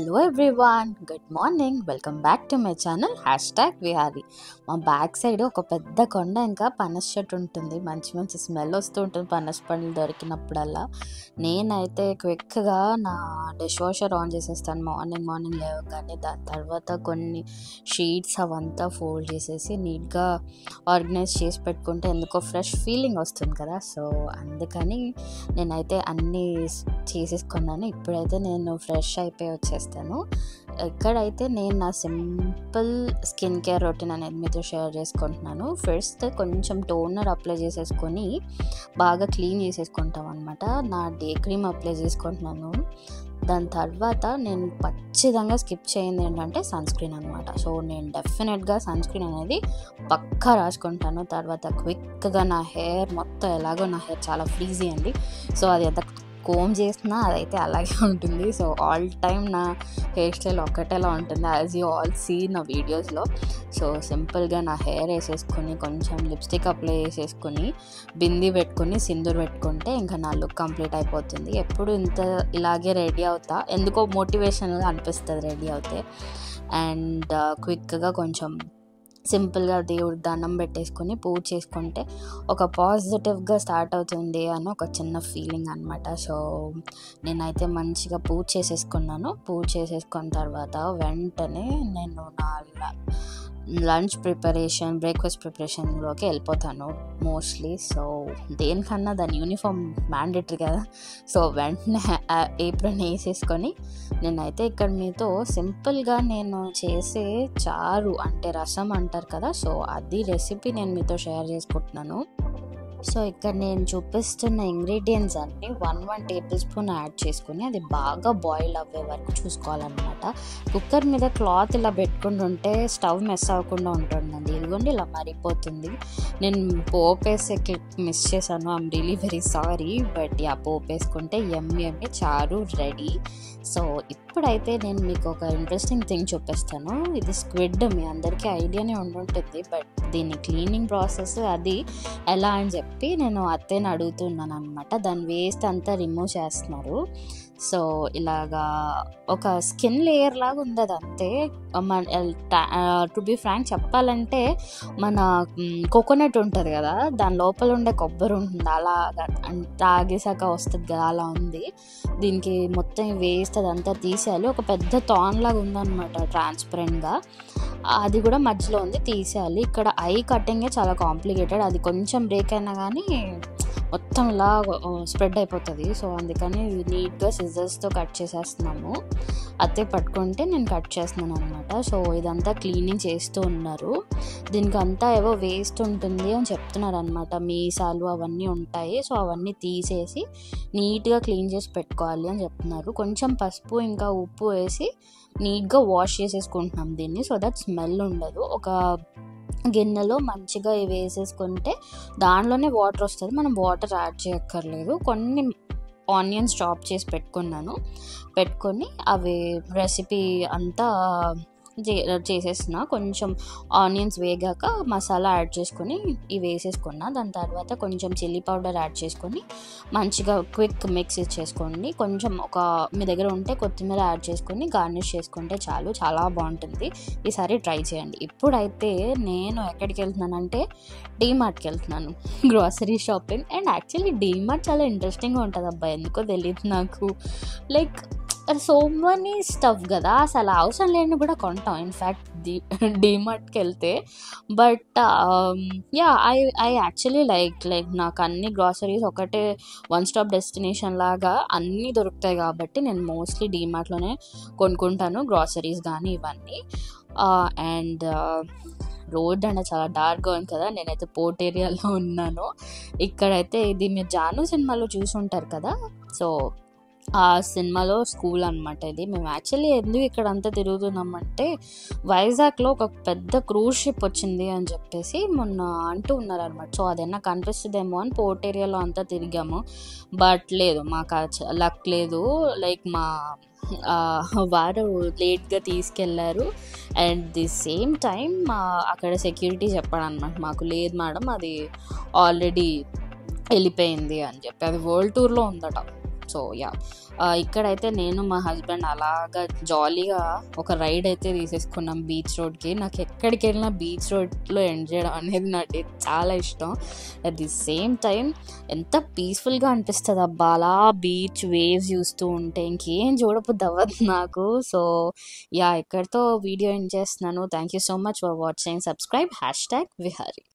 Hello everyone, good morning. Welcome back to my channel #Vihari. మా back side ఒక పెద్ద కొండ, ఇంకా పనస చెట్టు ఉంటుంది. మంచి మంచి స్మెల్ వస్తూ ఉంటుంది పనస పండ్లు దొరికినప్పుడల్లా. నేనైతే క్విక్గా నా డిష్ వాషర్ ఆన్ చేసేస్తాను మార్నింగ్ లేవగానే. దాని తర్వాత కొన్ని షీట్స్ అవంతా ఫోల్డ్ చేసేసి నీట్గా ఆర్గనైజ్ చేసి పెట్టుకుంటే ఎందుకో ఫ్రెష్ ఫీలింగ్ వస్తుంది కదా. సో అందుకని నేనైతే అన్నీ చేసేసుకున్నాను. ఇప్పుడైతే నేను ఫ్రెష్ అయిపోయి వచ్చేస్తాను. ఇక్కడైతే నేను నా సింపుల్ స్కిన్ కేర్ రొటీన్ అనేది మీతో షేర్ చేసుకుంటున్నాను. ఫస్ట్ కొంచెం టోనర్ అప్లై చేసేసుకొని బాగా క్లీన్ చేసేసుకుంటాం అనమాట. నా డే క్రీమ్ అప్లై చేసుకుంటున్నాను. దాని తర్వాత నేను ఖచ్చితంగా స్కిప్ చేయింది ఏంటంటే సన్ స్క్రీన్ అనమాట. సో నేను డెఫినెట్గా సన్ స్క్రీన్ అనేది పక్కా రాసుకుంటాను. తర్వాత క్విక్గా నా హెయిర్ మొత్తం, ఎలాగో నా హెయిర్ చాలా ఫ్రీజీ అండి. సో అది ఎంత కోమ్ చేసినా అదైతే అలాగే ఉంటుంది. సో ఆల్ టైమ్ నా హెయిర్ స్టైల్ ఒక్కటేలా ఉంటుంది, యాజ్ యూ ఆల్ సీ నా వీడియోస్లో. సో సింపుల్గా నా హెయిర్ వేసేసుకొని కొంచెం లిప్స్టిక్ అప్లై చేసేసుకొని బిందీ పెట్టుకొని సిందూర్ పెట్టుకుంటే ఇంకా నా లుక్ కంప్లీట్ అయిపోతుంది. ఎప్పుడు ఇలాగే రెడీ అవుతా, ఎందుకో మోటివేషన్గా అనిపిస్తుంది రెడీ అవుతే. అండ్ క్విక్గా కొంచెం సింపుల్గా దేవుడికి దండం పెట్టేసుకొని పూజ చేసుకుంటే ఒక పాజిటివ్గా స్టార్ట్ అవుతుంది అని ఒక చిన్న ఫీలింగ్ అనమాట. సో నేనైతే మంచిగా పూజ చేసేసుకున్నాను. పూజ చేసేసుకున్న తర్వాత వెంటనే నేను నా లంచ్ ప్రిపరేషన్, బ్రేక్ఫాస్ట్ ప్రిపరేషన్లోకి వెళ్ళిపోతాను మోస్ట్లీ. సో దేనికన్నా దాని యూనిఫామ్ మ్యాండేటరీ కదా. సో వెంటనే ఏప్రిన్ వేసేసుకొని నేనైతే ఇక్కడ మీతో సింపుల్గా నేను చేసే చారు, అంటే రసం అంటారు కదా, సో అది రెసిపీ నేను మీతో షేర్ చేసుకుంటున్నాను. సో ఇక్కడ నేను చూపిస్తున్న ఇంగ్రీడియంట్స్ అన్నీ 1 టేబుల్ స్పూన్ యాడ్ చేసుకుని అది బాగా బాయిల్ అవ్వే వరకు చూసుకోవాలన్నమాట. కుక్కర్ మీద క్లాత్ ఇలా పెట్టుకుంటుంటే స్టవ్ మెస్ అవ్వకుండా ఉంటుందండి. ఇదిగోండి ఇలా మరిగిపోతుంది. నేను పోపు వేసే క్లిప్ మిస్ చేశాను, I am really very sorry. But పోపు వేసుకుంటే యమ్మీ చారు రెడీ. సో ఇప్పుడైతే నేను మీకు ఒక ఇంట్రెస్టింగ్ థింగ్ చూపిస్తాను. ఇది స్క్విడ్, మీ అందరికీ ఐడియానే ఉండుంటుంది. బట్ దీని క్లీనింగ్ ప్రాసెస్ అది ఎలా అని చెప్పి నేను అత్తేని అడుగుతున్నాను అనమాట. దాని వేస్ట్ అంతా రిమూవ్ చేస్తున్నారు. సో ఇలాగా ఒక స్కిన్ లేయర్ లాగా ఉంది అది అంతే. టు బి ఫ్రాంక్ చెప్పాలంటే మన కోకోనట్ ఉంటుంది కదా, దాని లోపల ఉండే కొబ్బరి ఉంటుంది, అలాగా తాగేసాక వస్తుంది కదా, అలా ఉంది. దీనికి మొత్తం వేస్ట్ అదంతా తీసేయాలి. ఒక పెద్ద థాన్ లాగా ఉందన్నమాట ట్రాన్స్పరెంట్గా, అది కూడా మధ్యలో ఉంది, తీసేయాలి. ఇక్కడ ఐ కటింగే చాలా కాంప్లికేటెడ్. అది కొంచెం బ్రేక్ అయినా కానీ మొత్తం ఇలా స్ప్రెడ్ అయిపోతుంది. సో అందుకని నీట్గా సిజర్స్తో కట్ చేసేస్తున్నాము. అదే పట్టుకుంటే నేను కట్ చేస్తున్నాను అనమాట. సో ఇదంతా క్లీనింగ్ చేస్తూ ఉన్నారు. దీనికి అంతా ఏవో వేస్ట్ ఉంటుంది అని చెప్తున్నారు అనమాట. మీసాలు అవన్నీ ఉంటాయి, సో అవన్నీ తీసేసి నీట్గా క్లీన్ చేసి పెట్టుకోవాలి అని చెప్తున్నారు. కొంచెం పసుపు ఇంకా ఉప్పు వేసి నీట్గా వాష్ చేసేసుకుంటున్నాం దీన్ని, సో దట్ స్మెల్ ఉండదు. ఒక గిన్నెలో మంచిగా ఇవి వేసేసుకుంటే దాంట్లోనే వాటర్ వస్తుంది, మనం వాటర్ యాడ్ చేయక్కర్లేదు. కొన్ని ఆనియన్స్ చాప్ చేసి పెట్టుకొని అవి రెసిపీ అంతా చేసేసిన. కొంచెం ఆనియన్స్ వేగాక మసాలా యాడ్ చేసుకొని ఇవి వేసేసుకున్నా. దాని తర్వాత కొంచెం చిల్లీ పౌడర్ యాడ్ చేసుకొని మంచిగా క్విక్ మిక్స్ ఇచ్చేసుకోండి. కొంచెం మీ దగ్గర ఉంటే కొత్తిమీర యాడ్ చేసుకొని గార్నిష్ చేసుకుంటే చాలు, చాలా బాగుంటుంది. ఈసారి ట్రై చేయండి. ఇప్పుడైతే నేను ఎక్కడికి వెళ్తున్నానంటే డీమార్ట్కి వెళ్తున్నాను, grocery shopping. And actually DMart చాలా ఇంట్రెస్టింగ్గా ఉంటుంది అబ్బా, ఎందుకో తెలియదు నాకు. లైక్ సో మనీ స్టఫ్ కదా, అసలు అవసరం లేని కూడా కొంటాం ఇన్ఫ్యాక్ట్ డీమార్ట్కి వెళ్తే. బట్ ఐ యాక్చువల్లీ లైక్ నాకు అన్ని గ్రాసరీస్ ఒకటే వన్ స్టాప్ డెస్టినేషన్ లాగా అన్నీ దొరుకుతాయి కాబట్టి నేను మోస్ట్లీ డీమార్ట్లోనే కొనుక్కుంటాను గ్రాసరీస్ కానీ ఇవన్నీ. అండ్ రోడ్ అంటే చాలా డార్క్గా ఉంది కదా, నేనైతే పోర్ట్ ఏరియాలో ఉన్నాను. ఇక్కడైతే ఇది మీరు జాను సినిమాలో చూసి ఉంటారు కదా, సో ఆ సినిమాలో స్కూల్ అనమాట ఇది. మేము యాక్చువల్లీ ఎందుకు ఇక్కడ అంతా తిరుగుతున్నామంటే వైజాగ్లో ఒక పెద్ద క్రూజ్ షిప్ వచ్చింది అని చెప్పేసి మొన్న అంటూ ఉన్నారనమాట. సో అదైనా కనిపిస్తుందేమో అని పోర్ట్ ఏరియాలో అంతా తిరిగాము. బట్ లేదు, మాకు లక్ లేదు. లైక్ మా వారు లేట్గా తీసుకెళ్లారు. అండ్ ది సేమ్ టైం అక్కడ సెక్యూరిటీ చెప్పాడు అనమాట, మాకు లేదు మేడం, అది ఆల్రెడీ వెళ్ళిపోయింది అని చెప్పి. అది వరల్డ్ టూర్లో ఉందట. సో యా, ఇక్కడైతే నేను మా హస్బెండ్ అలాగా జాలీగా ఒక రైడ్ అయితే తీసేసుకున్నాం బీచ్ రోడ్కి. నాకు ఎక్కడికి వెళ్ళినా బీచ్ రోడ్లో ఎండ్ చేయడం అనేది నాకు చాలా ఇష్టం. అట్ ది సేమ్ టైం ఎంత పీస్ఫుల్గా అనిపిస్తుంది అబ్బా అలా బీచ్ వేవ్స్ చూస్తూ ఉంటే, ఇంకేం చూడబుద్ది అవ్వదు నాకు. సో యా, ఇక్కడితో వీడియో ఎండ్ చేస్తున్నాను. Thank you so much for watching. Subscribe #Vihari.